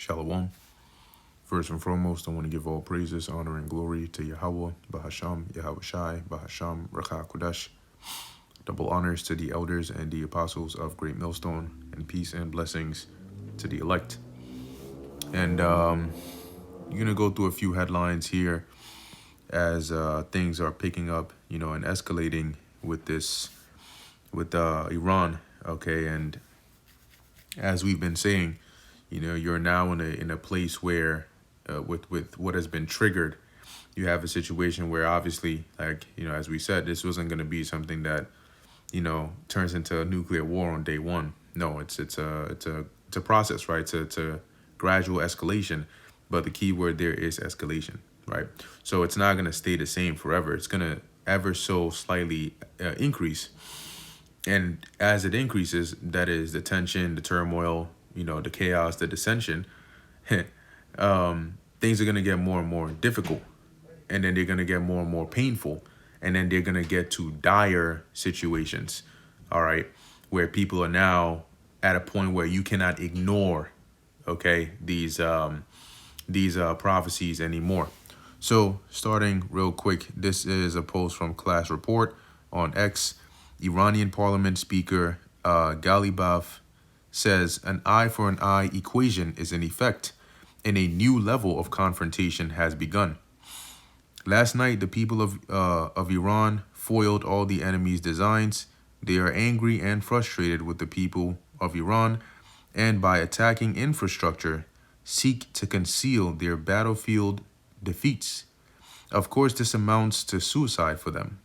Shalom. First and foremost, I want to give all praises, honor, and glory to Yahweh, Bahasham, Yahweh Shai, Bahasham, Rakha Kodesh. Double honors to the elders and the apostles of Great Millstone, and peace and blessings to the elect. And you're going to go through a few headlines here as things are picking up, and escalating with Iran, okay? And as we've been saying, you're now in a place where with what has been triggered, you have a situation where obviously, like, as we said, this wasn't going to be something that, turns into a nuclear war on day one. No, it's a process, right? It's a gradual escalation, but the key word there is escalation, right? So it's not going to stay the same forever. It's going to ever so slightly increase. And as it increases, that is the tension, the turmoil, the chaos, the dissension, things are going to get more and more difficult. And then they're going to get more and more painful. And then they're going to get to dire situations, all right, where people are now at a point where you cannot ignore, okay, these prophecies anymore. So starting real quick, this is a post from Class Report on X. Iranian Parliament Speaker Ghalibaf says an eye for an eye equation is in effect and a new level of confrontation has begun. Last night, the people of Iran foiled all the enemy's designs. They are angry and frustrated with the people of Iran, and by attacking infrastructure, seek to conceal their battlefield defeats. Of course, this amounts to suicide for them.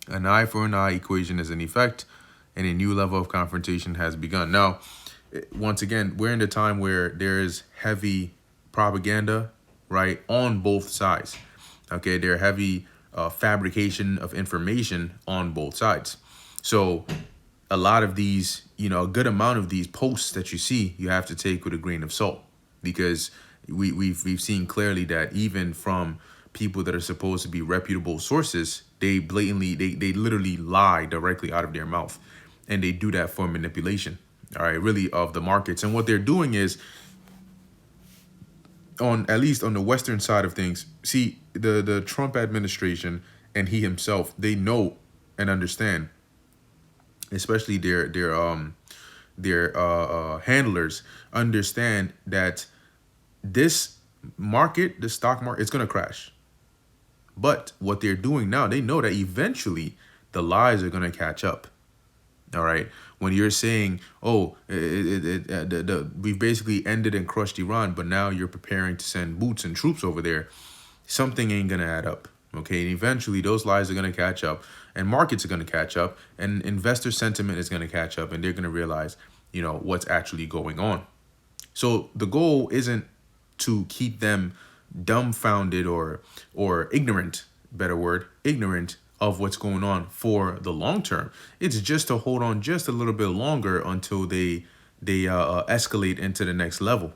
An eye for an eye equation is in effect, and a new level of confrontation has begun. Now, once again, we're in a time where there is heavy propaganda, right, on both sides. Okay, there are heavy fabrication of information on both sides. So a lot of these, a good amount of these posts that you see, you have to take with a grain of salt, because we've seen clearly that even from people that are supposed to be reputable sources, they literally lie directly out of their mouth, and they do that for manipulation, all right, really, of the markets. And what they're doing is, at least on the Western side of things, see, the Trump administration and he himself, they know and understand, especially their handlers, understand that this market, the stock market, it's going to crash. But what they're doing now, they know that eventually the lies are going to catch up. All right. When you're saying, oh, we've basically ended and crushed Iran, but now you're preparing to send boots and troops over there, something ain't going to add up. Okay. And eventually those lies are going to catch up, and markets are going to catch up, and investor sentiment is going to catch up, and they're going to realize, what's actually going on. So the goal isn't to keep them dumbfounded or ignorant, better word, ignorant of what's going on for the long term. It's just to hold on just a little bit longer until they escalate into the next level.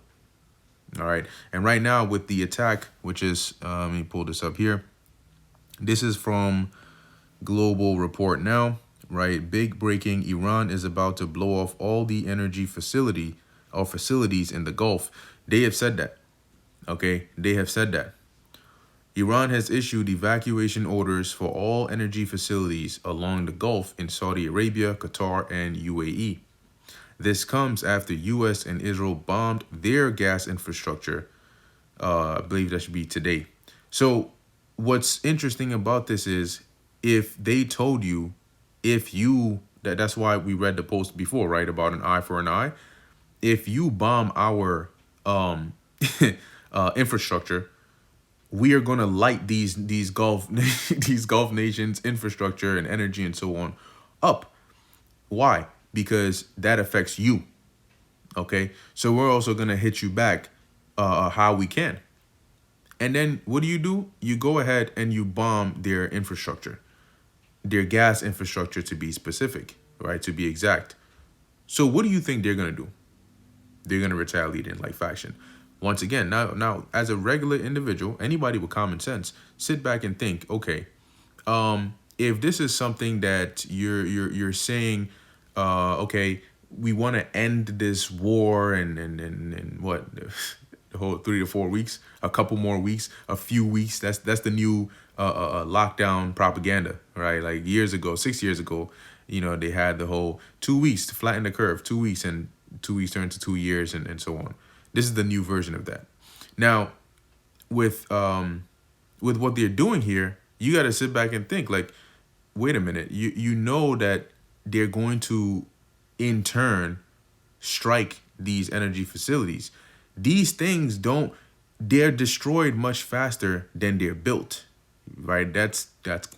All right. And right now with the attack, which is, let me pull this up here. This is from Global Report now, right? Big breaking: Iran is about to blow off all the energy facilities in the Gulf. They have said that. Okay, they have said that. Iran has issued evacuation orders for all energy facilities along the Gulf in Saudi Arabia, Qatar, and UAE. This comes after U.S. and Israel bombed their gas infrastructure. I believe that should be today. So what's interesting about this is, if they told you, that's why we read the post before, right, about an eye for an eye. If you bomb our infrastructure, we are going to light these Gulf nations' infrastructure and energy and so on up. Why? Because that affects you. Okay, so we're also going to hit you back how we can. And then what do? You go ahead and you bomb their infrastructure, their gas infrastructure, to be specific, right, to be exact. So what do you think they're going to do? They're going to retaliate in like fashion. Once again, now, as a regular individual, anybody with common sense, sit back and think, okay, if this is something that you're saying, okay, we want to end this war and what the whole 3 to 4 weeks, a couple more weeks, a few weeks. That's the new lockdown propaganda, right? Like years ago, 6 years ago, they had the whole 2 weeks to flatten the curve, 2 weeks, and 2 weeks turned to 2 years, and so on. This is the new version of that. Now, with what they're doing here, you got to sit back and think like, wait a minute, you know that they're going to in turn strike these energy facilities. These things don't they're destroyed much faster than they're built, right? That's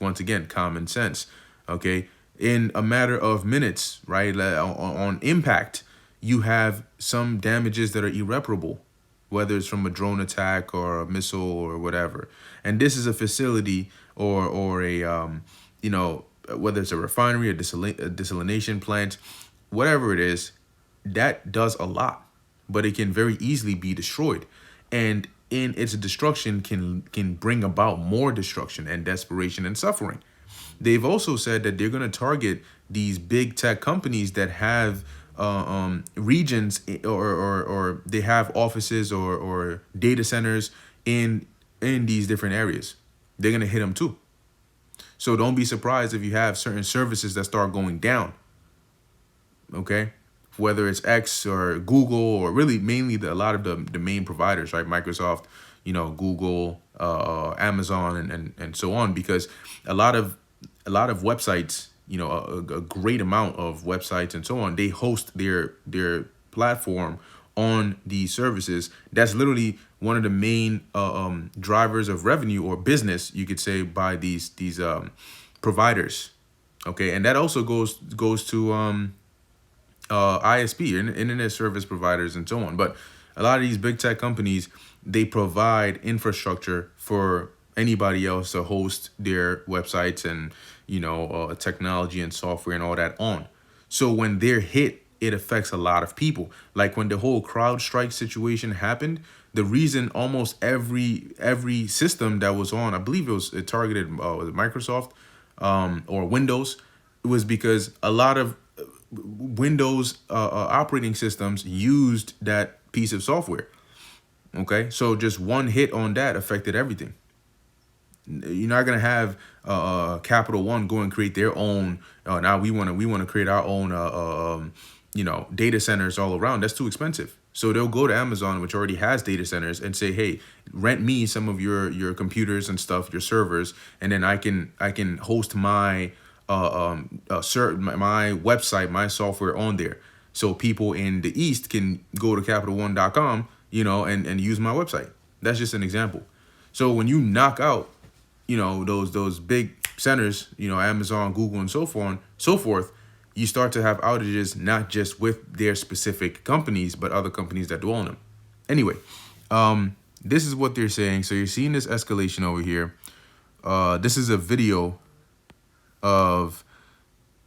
once again common sense. Okay, in a matter of minutes, right? On impact, you have some damages that are irreparable, whether it's from a drone attack or a missile or whatever. And this is a facility or a whether it's a refinery, a desalination plant, whatever it is, that does a lot, but it can very easily be destroyed. And in its destruction can bring about more destruction and desperation and suffering. They've also said that they're going to target these big tech companies that have regions or they have offices or data centers in these different areas. They're going to hit them too. So don't be surprised if you have certain services that start going down. Okay, whether it's X or Google or really mainly a lot of the main providers, right? Microsoft, Google, Amazon, and so on, because a lot of websites, a great amount of websites and so on, they host their platform on these services. That's literally one of the main drivers of revenue or business, you could say, by these providers. Okay, and that also goes to ISP, internet service providers, and so on. But a lot of these big tech companies, they provide infrastructure for anybody else to host their websites and technology and software and all that on. So when they're hit, it affects a lot of people. Like when the whole CrowdStrike situation happened, the reason almost every system that was on, I believe it targeted was it Microsoft or Windows, it was because a lot of Windows operating systems used that piece of software. Okay, so just one hit on that affected everything. You're not gonna have Capital One go and create their own. Now we want to create our own data centers all around. That's too expensive. So they'll go to Amazon, which already has data centers, and say, hey, rent me some of your computers and stuff, your servers, and then I can host my my website, my software on there, so people in the East can go to CapitalOne.com, and use my website. That's just an example. So when you knock out, those big centers, Amazon, Google, and so forth, you start to have outages not just with their specific companies, but other companies that do own them. Anyway, this is what they're saying. So you're seeing this escalation over here. This is a video of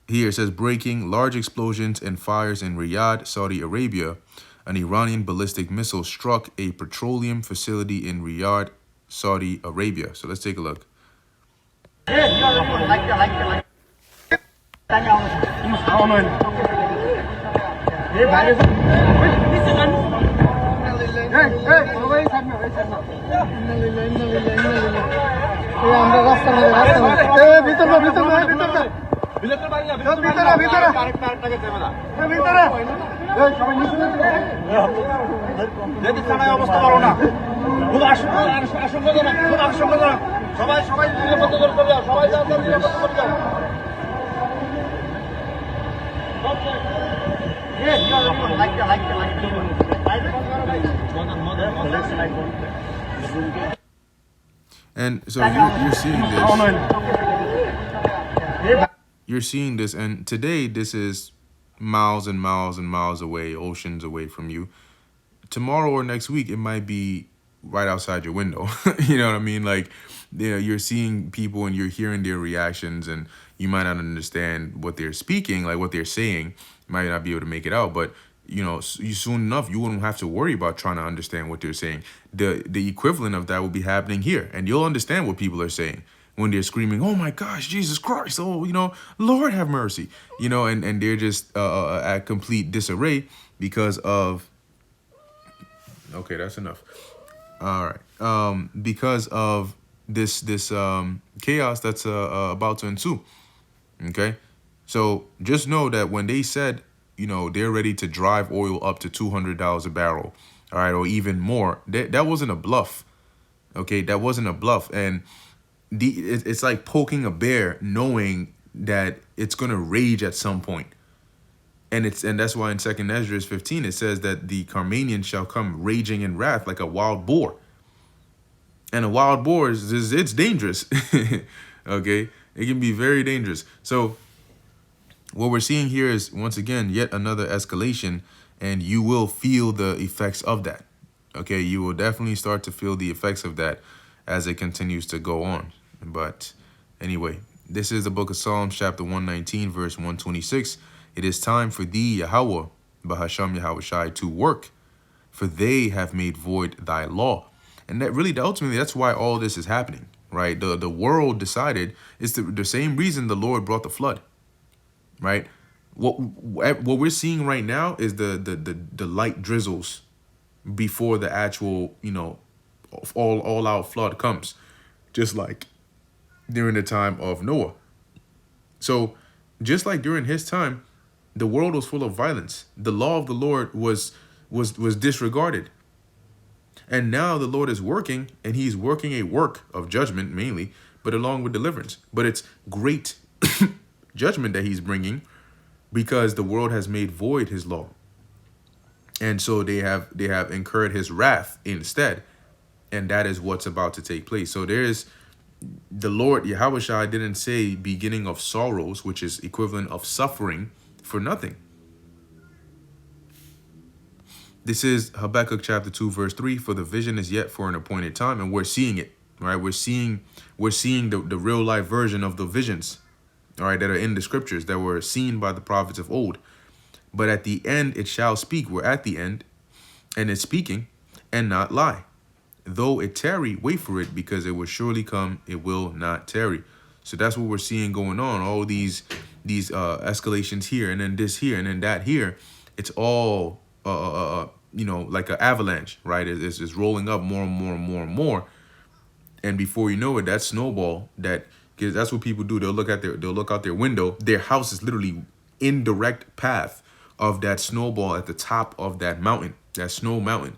here. It says breaking: large explosions and fires in Riyadh, Saudi Arabia. An Iranian ballistic missile struck a petroleum facility in Riyadh, Saudi Arabia. So let's take a look. And so you're seeing this. You're seeing this, and today this is miles and miles and miles away, oceans away from you. Tomorrow or next week, it might be right outside your window. You know what I mean? Like, you're seeing people and you're hearing their reactions, and you might not understand what they're speaking, like what they're saying. You might not be able to make it out, but you soon enough you wouldn't have to worry about trying to understand what they're saying. The equivalent of that will be happening here, and you'll understand what people are saying. when they're screaming, "Oh my gosh, Jesus Christ! Oh, Lord have mercy!" And they're just at complete disarray because of. Okay, that's enough. All right. Because of this chaos that's about to ensue. Okay, so just know that when they said, they're ready to drive oil up to $200 a barrel, all right, or even more, that wasn't a bluff. Okay, that wasn't a bluff, and it's like poking a bear, knowing that it's gonna rage at some point. And that's why in 2nd Ezra 15 it says that the Carmanian shall come raging in wrath like a wild boar. And a wild boar it's dangerous. Okay, it can be very dangerous. So what we're seeing here is, once again, yet another escalation, and you will feel the effects of that. Okay, you will definitely start to feel the effects of that as it continues to go on. But anyway, this is the book of Psalms, chapter 119, verse 126. It is time for thee, Yahweh, Bahasham Yahushai, to work, for they have made void thy law. And that really, ultimately, that's why all this is happening, right? The world decided, it's the same reason the Lord brought the flood, right? What we're seeing right now is the light drizzles before the actual, all out flood comes, just like during the time of Noah. So just like during his time, the world was full of violence. The law of the Lord was disregarded. And now the Lord is working, and he's working a work of judgment mainly, but along with deliverance. But it's great judgment that he's bringing, because the world has made void his law. And so they have incurred his wrath instead. And that is what's about to take place. So there's the Lord, Yahushua, didn't say beginning of sorrows, which is equivalent of suffering, for nothing. This is Habakkuk chapter 2, verse 3. For the vision is yet for an appointed time. And we're seeing it, right? We're seeing the real life version of the visions, all right, that are in the scriptures, that were seen by the prophets of old. But at the end it shall speak. We're at the end, and it's speaking and not lie. Though it tarry, wait for it, because it will surely come, it will not tarry. So that's what we're seeing going on. All these escalations here, and then this here, and then that here. It's all like an avalanche, right? It's rolling up more and more and more and more. And before you know it, that snowball, because that's what people do. They'll look out their window. Their house is literally in direct path of that snowball at the top of that mountain, that snow mountain.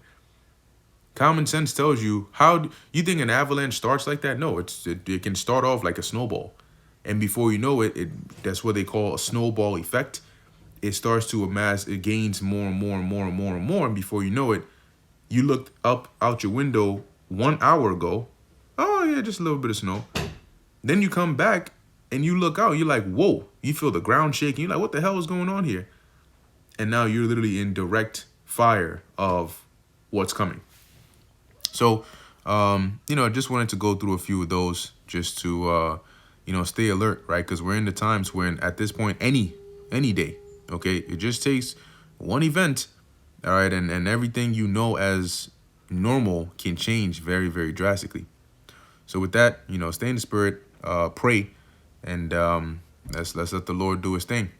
Common sense tells you, how you think an avalanche starts like that? No, it can start off like a snowball. And before you know it, that's what they call a snowball effect. It starts to amass, it gains more and more and more and more and more. And before you know it, you looked up out your window 1 hour ago. Oh yeah, just a little bit of snow. Then you come back and you look out, you're like, whoa, you feel the ground shaking. You're like, what the hell is going on here? And now you're literally in direct fire of what's coming. So, just wanted to go through a few of those just to, stay alert, right? Because we're in the times when at this point, any day, okay, it just takes one event, all right, and everything as normal can change very, very drastically. So with that, stay in the spirit, pray, and let's let the Lord do his thing.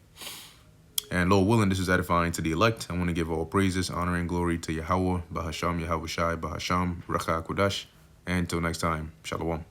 And Lord willing, this is edifying to the elect. I want to give all praises, honor, and glory to Yahweh, Bahasham Yahushai, Bahasham Racha Kodash. And until next time, Shalom.